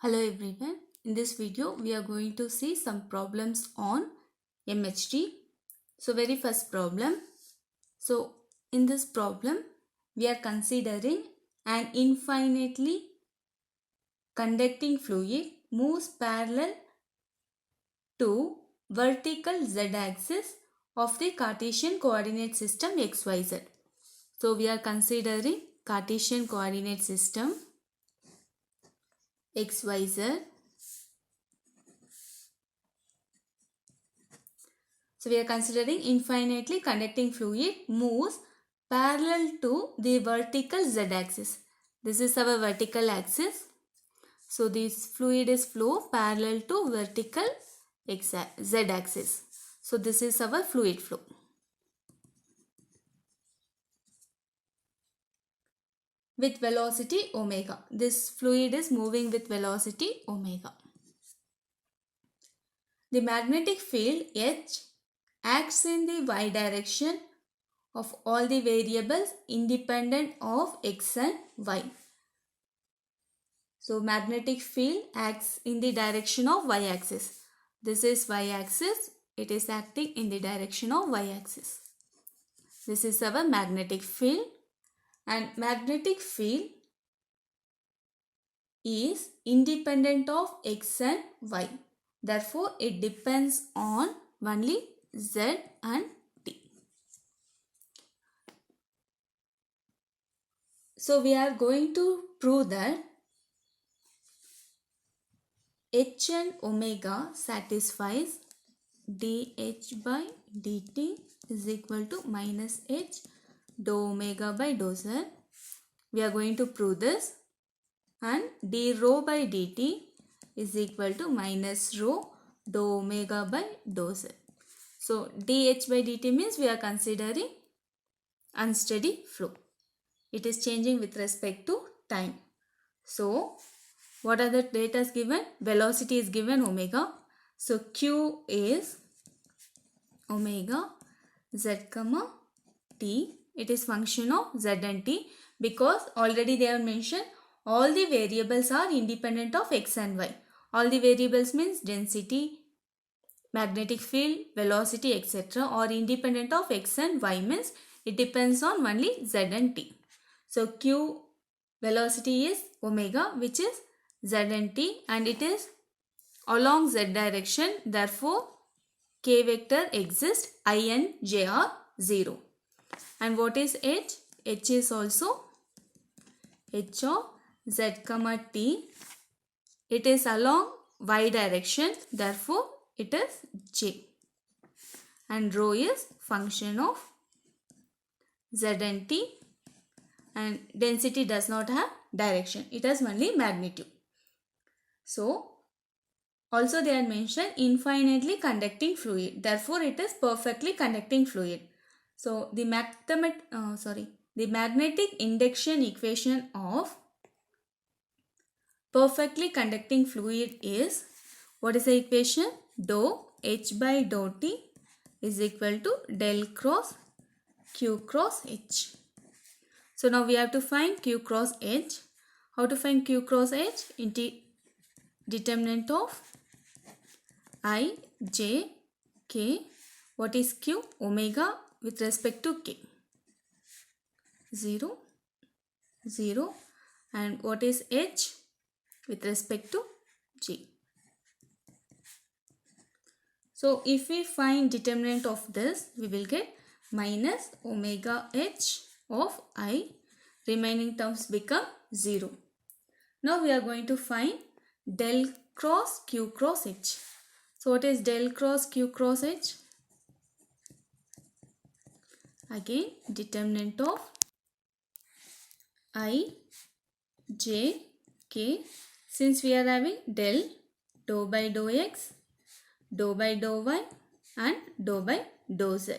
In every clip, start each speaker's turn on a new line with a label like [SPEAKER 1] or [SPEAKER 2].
[SPEAKER 1] Hello everyone. In this video we are going to see some problems on MHD. So very first problem. So in this problem we are considering an infinitely conducting fluid moves parallel to vertical z-axis of the Cartesian coordinate system XYZ. So we are considering Cartesian coordinate system XYZ. So we are considering infinitely conducting fluid moves parallel to the vertical z-axis. This is our vertical axis. So this fluid is flow parallel to vertical z-axis. So this is our fluid flow. With velocity omega. This fluid is moving with velocity omega. The magnetic field H acts in the y direction of all the variables independent of x and y. So magnetic field acts in the direction of y-axis. This is y-axis. It is acting in the direction of y-axis. This is our magnetic field, and magnetic field is independent of x and y. Therefore, it depends on only z and t. So we are going to prove that H and omega satisfies dH by dt is equal to minus H dou omega by dou z. We are going to prove this, and d rho by dt is equal to minus rho dou omega by dou z. So dH by dt means we are considering unsteady flow. It is changing with respect to time. So what are the data given? Velocity is given omega. So Q is omega z comma t. It is function of z and t because already they have mentioned all the variables are independent of x and y. All the variables means density, magnetic field, velocity, etc. are independent of x and y means it depends on only z and t. So Q velocity is omega, which is z and t, and it is along z direction. Therefore, k vector exists, I and j are 0. And what is h? H is also h of z comma t. It is along y direction. Therefore, it is j. And rho is function of z and t. And density does not have direction. It has only magnitude. So, also they are mentioned infinitely conducting fluid. Therefore, it is perfectly conducting fluid. So, the magnetic induction equation of perfectly conducting fluid is, what is the equation? Dou H by dou T is equal to del cross Q cross H. So now we have to find Q cross H. How to find Q cross H? Determinant of I, J, K. What is Q? Omega with respect to K. 0, 0. And what is H? With respect to G. So if we find determinant of this, we will get minus omega H of I. Remaining terms become 0. Now we are going to find del cross Q cross H. So what is del cross Q cross H? Again, determinant of I, J, K. Since we are having del, dou by dou x, dou by dou y and dou by dou z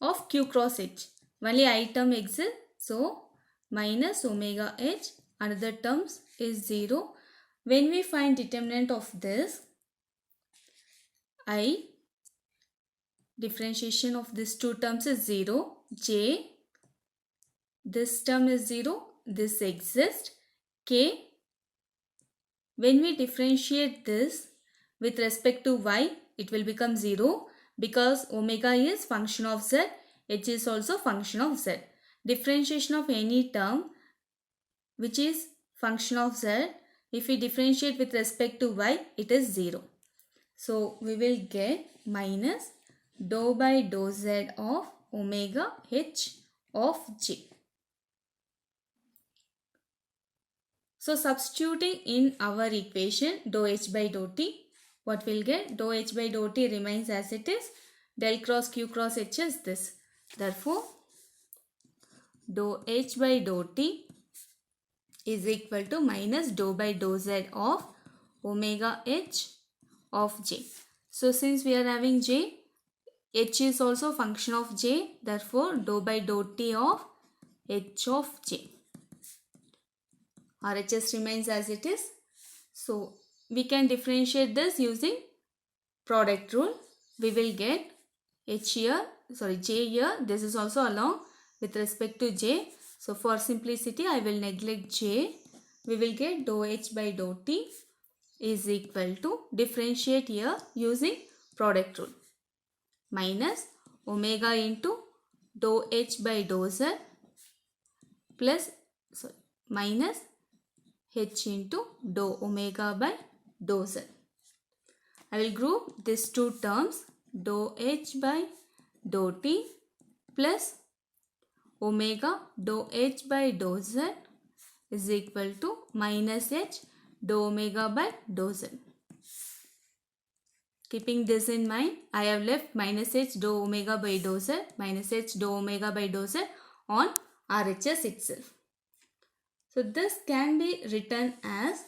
[SPEAKER 1] of Q cross H. Only I term exists. So minus omega H, another terms is 0. When we find determinant of this, I, differentiation of these two terms is 0. J, this term is 0. This exists. K, When we differentiate this with respect to y, it will become 0 because omega is function of z, h is also function of z. Differentiation of any term which is function of z, if we differentiate with respect to y, it is 0. So we will get minus dou by dou z of omega h of j. So substituting in our equation dou h by dou t, what we'll get? Dou h by dou t remains as it is. Del cross q cross h is this. Therefore, dou h by dou t is equal to minus dou by dou z of omega h of j. So since we are having j, h is also function of j. Therefore, dou by dou t of h of j. RHS remains as it is. So we can differentiate this using product rule. We will get h here, sorry, j here. This is also along with respect to j. So for simplicity, I will neglect j. We will get dou h by dou t is equal to, differentiate here using product rule, minus omega into dou h by dou z plus, sorry, minus h into dou omega by dou z. I will group these two terms, dou h by dou t plus omega dou h by dou z is equal to minus h dou omega by dou z. Keeping this in mind, I have left minus h dou omega by dou z, minus h dou omega by dou z on RHS itself. So this can be written as,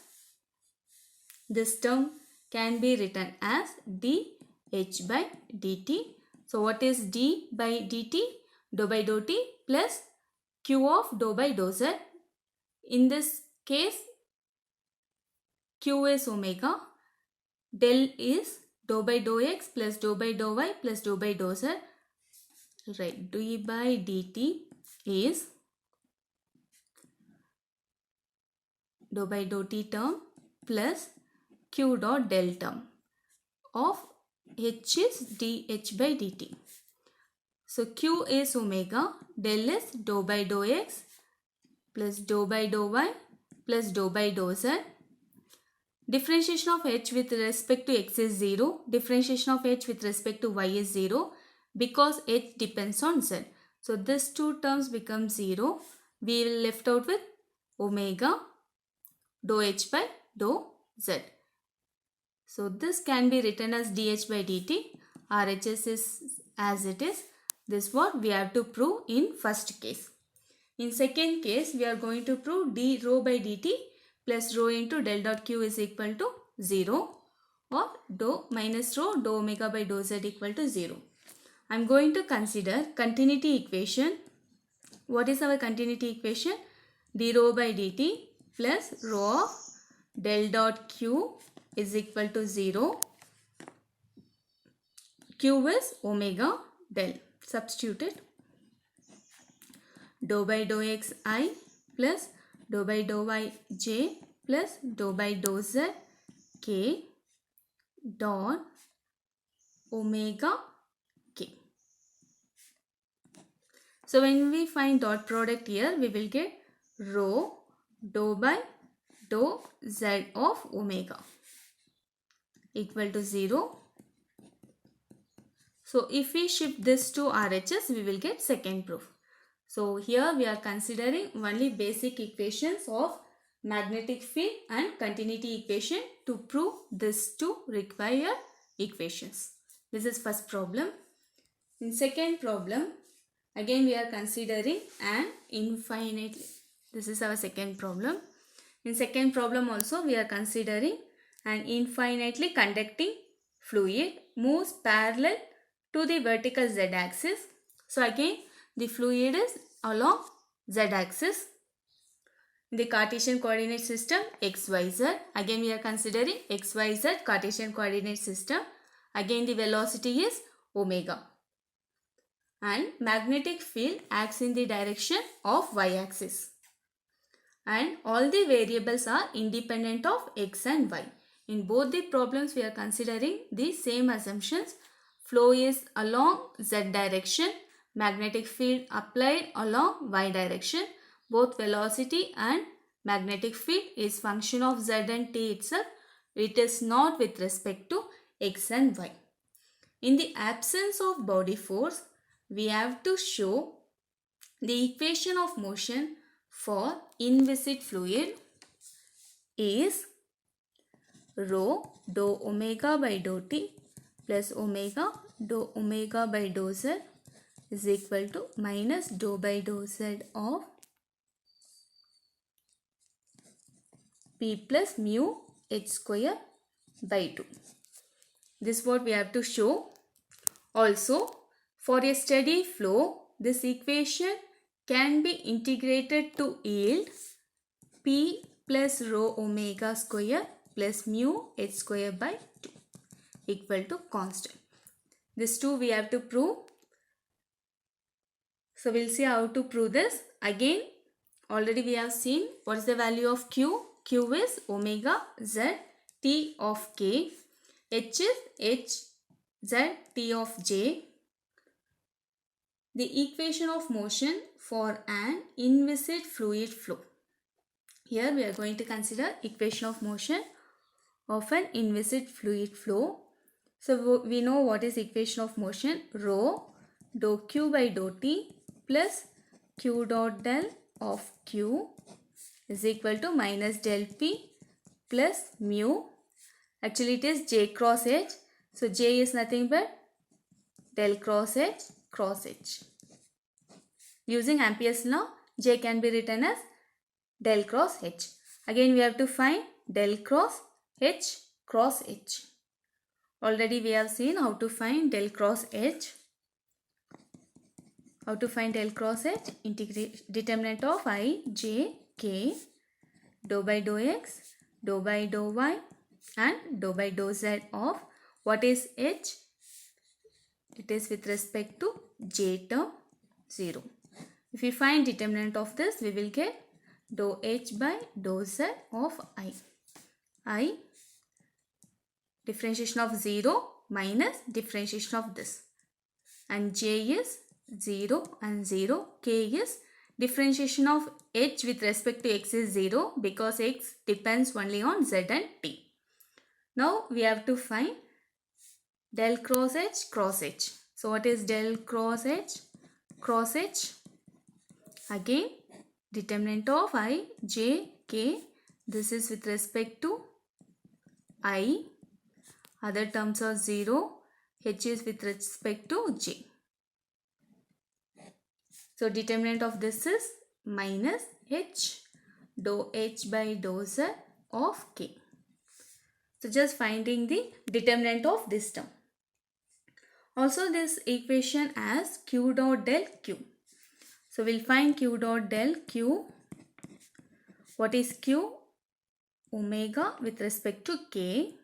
[SPEAKER 1] this term can be written as dh by dt. So what is d by dt? Dou by dou t plus q of dou by dou z. In this case, q is omega, del is dou by dou x plus dou by dou y plus dou by dou z. Right, d by dt is dou by dou t term plus q dot del term of h is dh by dt. So q is omega, del is dou by dou x plus dou by dou y plus dou by dou z. Differentiation of h with respect to x is 0. Differentiation of h with respect to y is 0 because h depends on z. So these two terms become 0. We will left out with omega dou h by dou z. So this can be written as dh by dt. RHS is as it is. This is what we have to prove in first case. In second case, we are going to prove d rho by dt plus rho into del dot q is equal to 0 or dou minus rho dou omega by dou z equal to 0. I am going to consider continuity equation. What is our continuity equation? D rho by dt plus rho of del dot q is equal to 0. Q is omega del. Substituted. Dou by dou x I plus dou by dou y j plus dou by dou z k dot omega k. So when we find dot product here, we will get rho dou by dou z of omega equal to 0. So if we shift this to RHS, we will get second proof. So here we are considering only basic equations of magnetic field and continuity equation to prove these two required equations. This is first problem. In second problem, again we are considering an infinite. This is our second problem. In second problem also we are considering an infinitely conducting fluid moves parallel to the vertical z-axis. So again the fluid is along z-axis. In the Cartesian coordinate system xyz, again we are considering xyz Cartesian coordinate system. Again the velocity is omega and magnetic field acts in the direction of y-axis. and all the variables are independent of x and y. In both the problems we are considering the same assumptions. Flow is along z direction, magnetic field applied along y direction. Both velocity and magnetic field is function of z and t itself. It is not with respect to x and y. In the absence of body force, we have to show the equation of motion for inviscid fluid is rho dou omega by dou t plus omega dou omega by dou z is equal to minus dou by dou z of p plus mu h square by 2. This is what we have to show. Also, for a steady flow, this equation can be integrated to yield p plus rho omega square plus mu h square by 2 equal to constant. This two we have to prove. So we'll see how to prove this. Again, already we have seen what is the value of q. Q is omega z t of k. H is h z t of j. The equation of motion for an inviscid fluid flow. Here we are going to consider equation of motion of an inviscid fluid flow. So we know what is equation of motion. Rho dou q by dou t plus q dot del of q is equal to minus del p plus mu. Actually it is j cross h. So j is nothing but del cross h. Using Ampere's law, j can be written as del cross h. Again we have to find del cross h cross h. Already we have seen how to find del cross h. How to find del cross h? Integrate determinant of I, j, k, dou by dou x, dou by dou y and dou by dou z of what is h? It is with respect to j term 0. If we find determinant of this, we will get dou h by dou z of I. I differentiation of 0 minus differentiation of this. And j is 0 and 0. K is differentiation of h with respect to x is 0 because x depends only on z and t. Now we have to find del cross h cross h. So what is del cross h cross h? Again determinant of I, j, k. This is with respect to I. Other terms are 0. H is with respect to j. So determinant of this is minus h dou h by dou z of k. So just finding the determinant of this term. Also this equation as q dot del q. So we'll find q dot del q. What is q? Omega with respect to k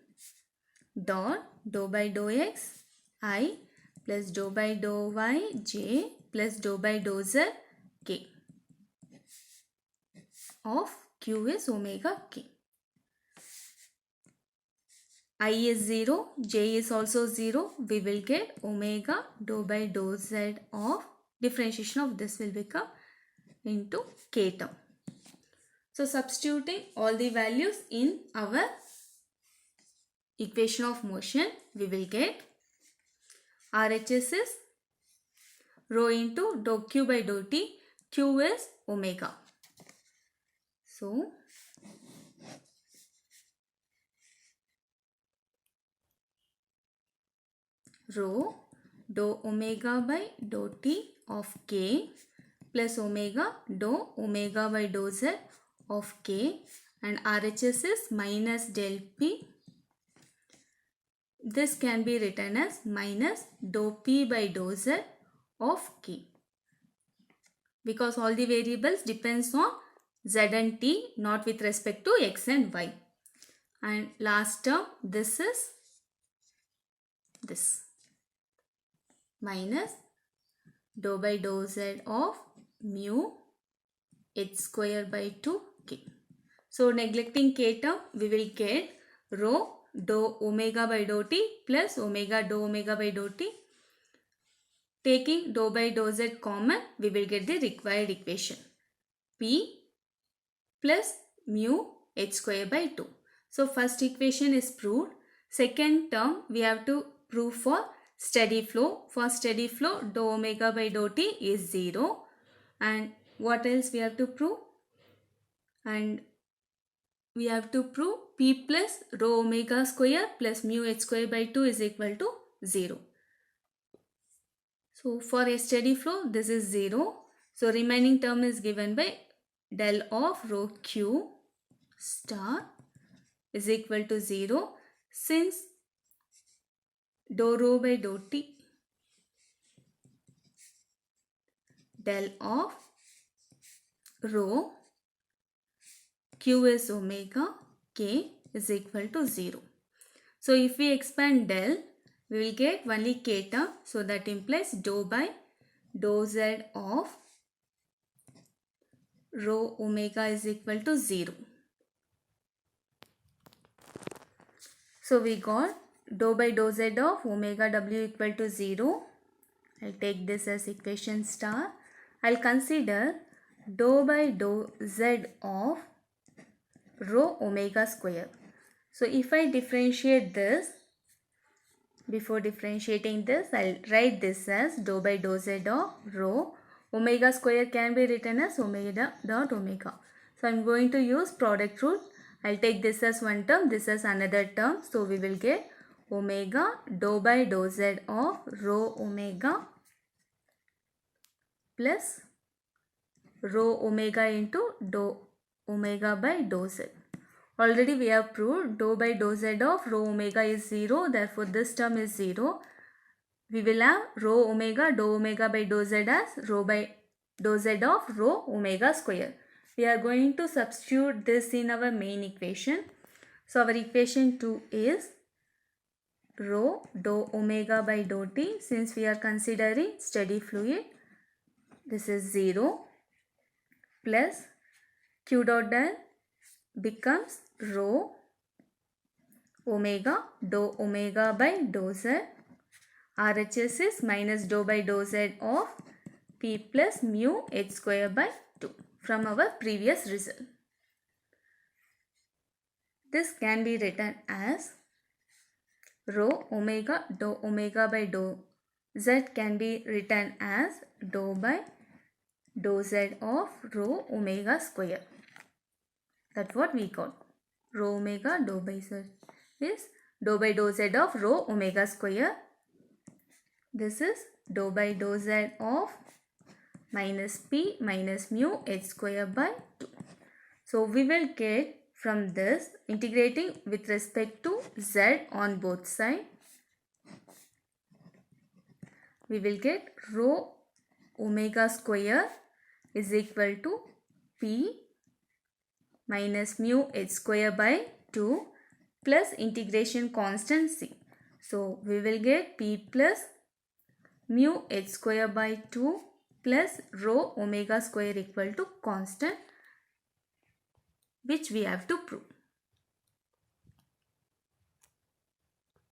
[SPEAKER 1] dot dou by dou x I plus dou by dou y j plus dou by dou z k of q is omega k. I is 0, j is also 0. We will get omega dou by dou z of differentiation of this will become into k term. So substituting all the values in our equation of motion, we will get RHS is rho into dou q by dou t. Q is omega. So rho dou omega by dou t of k plus omega dou omega by dou z of k and RHS is minus del p. This can be written as minus dou p by dou z of k because all the variables depends on z and t, not with respect to x and y. And last term, this is this minus dou by dou z of mu h square by 2 k. So neglecting k term, we will get rho dou omega by dou t plus omega dou omega by dou t. Taking dou by dou z common, we will get the required equation. P plus mu h square by 2. So first equation is proved. Second term we have to prove for steady flow. For steady flow, dou omega by dou t is 0. And what else we have to prove? And we have to prove P plus rho omega square plus mu h square by 2 is equal to 0. So for a steady flow, this is 0. So remaining term is given by del of rho q star is equal to 0, since dou rho by dou t del of rho q is omega, k is equal to 0. So if we expand del, we will get only k term. So that implies dou by dou z of rho omega is equal to 0. So we got dou by dou z of omega w equal to 0. I'll take this as equation star. I'll consider dou by dou z of rho omega square. So if I differentiate this, before differentiating this, I'll write this as dou by dou z of rho omega square can be written as omega dot omega. So I'm going to use product rule. I'll take this as one term, this as another term. So we will get omega dou by dou z of rho omega plus rho omega into dou omega by dou z. Already we have proved dou by dou z of rho omega is 0. Therefore this term is 0. We will have rho omega dou omega by dou z as rho by dou z of rho omega square. We are going to substitute this in our main equation. So our equation 2 is rho dou omega by dou t. Since we are considering steady fluid, this is 0 plus q dot del becomes rho omega dou omega by dou z. RHS is minus dou by dou z of P plus mu h square by 2 from our previous result. This can be written as rho omega dou omega by dou z can be written as dou by dou z of rho omega square. That's what we got. Rho omega dou by z is dou by dou z of rho omega square. This is dou by dou z of minus p minus mu h square by 2. So we will get from this, integrating with respect to z on both sides, we will get rho omega square is equal to p minus mu h square by 2 plus integration constant c. So we will get p plus mu h square by 2 plus rho omega square equal to constant, which we have to prove.